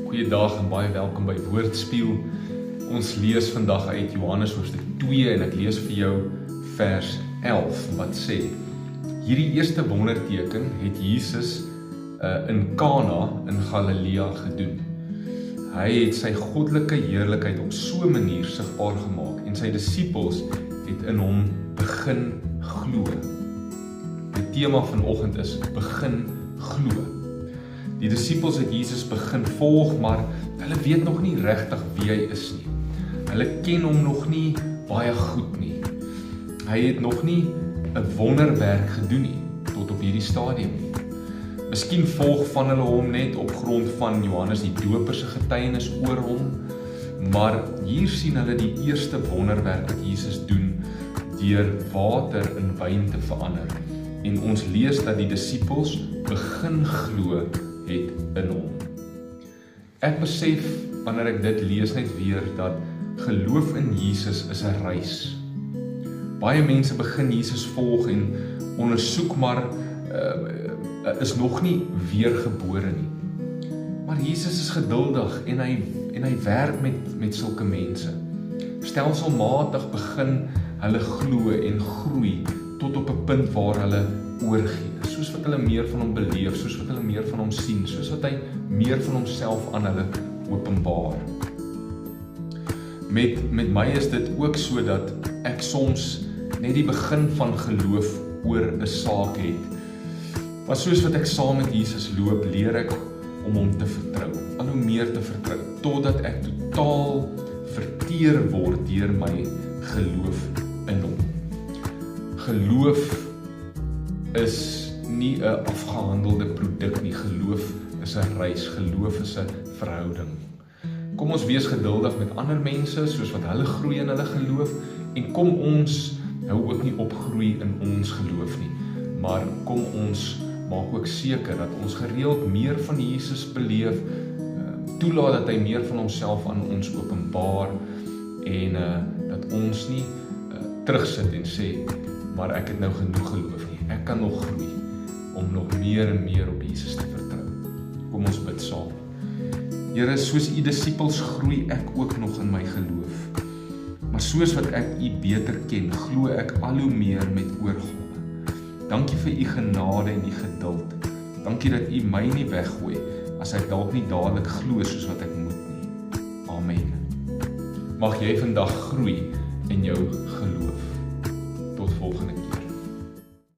Goeiedag en baie welkom by Woordspieël. Ons lees vandag uit Johannes hoofstuk 2 en ek lees vir jou vers 11 wat sê: Hierdie eerste wonderteken het Jesus in Kana in Galilea gedoen. Hy het sy goddelike heerlikheid op so 'n manier sigbaar gemaak en sy disippels het in hom begin glo. Die tema vanoggend is begin glo. Die disippels het Jesus begin volg, maar hulle weet nog nie regtig wie hy is nie. Hulle ken hom nog nie baie goed nie. Hy het nog nie 'n wonderwerk gedoen nie tot op hierdie stadium nie. Miskien volg van hulle hom net op grond van Johannes die Doper se getuienis oor hom, maar hier sien hulle die eerste wonderwerk wat Jesus doen deur water in wyn te verander. En ons lees dat die disippels begin glo het in hom. Ek besef wanneer ek dit lees net weer dat geloof in Jesus is 'n reis. Baie mense begin Jesus volg en ondersoek maar is nog nie weergebore nie. Maar Jesus is geduldig en hy werk met sulke mense. Stelselmatig begin hulle glo en groei tot op 'n punt waar hulle oorgee, soos wat hulle meer van hom beleef, soos wat hulle meer van hom sien, soos wat hy meer van homself aan hulle openbaar. Met my is dit ook so dat ek soms net die begin van geloof oor 'n saak het. Maar soos wat ek saam met Jesus loop, leer ek om hom te vertrou, al hoe meer te vertrou, totdat ek totaal verteer word deur my geloof in hom. Geloof is nie 'n afgehandelde produk nie. Geloof is 'n reis, geloof is 'n verhouding. Kom ons wees geduldig met ander mense, soos wat hulle groei in hulle geloof, en kom ons hou ook nie opgroei in ons geloof nie, maar kom ons maak ook seker dat ons gereeld meer van Jesus beleef, toelaat dat hy meer van homself aan ons openbaar, en dat ons nie terugsit en sê, maar ek het nou genoeg geloof nie. Ek kan nog groei om nog meer en meer op Jesus te vertrou. Kom ons bid saam. Here, soos u disippels groei ek ook nog in my geloof. Maar soos wat ek u beter ken, glo ek al hoe meer met oorgawe. Dankie vir u genade en u geduld. Dankie dat u my nie weggooi as ek dalk nie dadelik glo soos wat ek moet nie. Amen. Mag jy vandag groei in jou geloof. Tot volgende keer.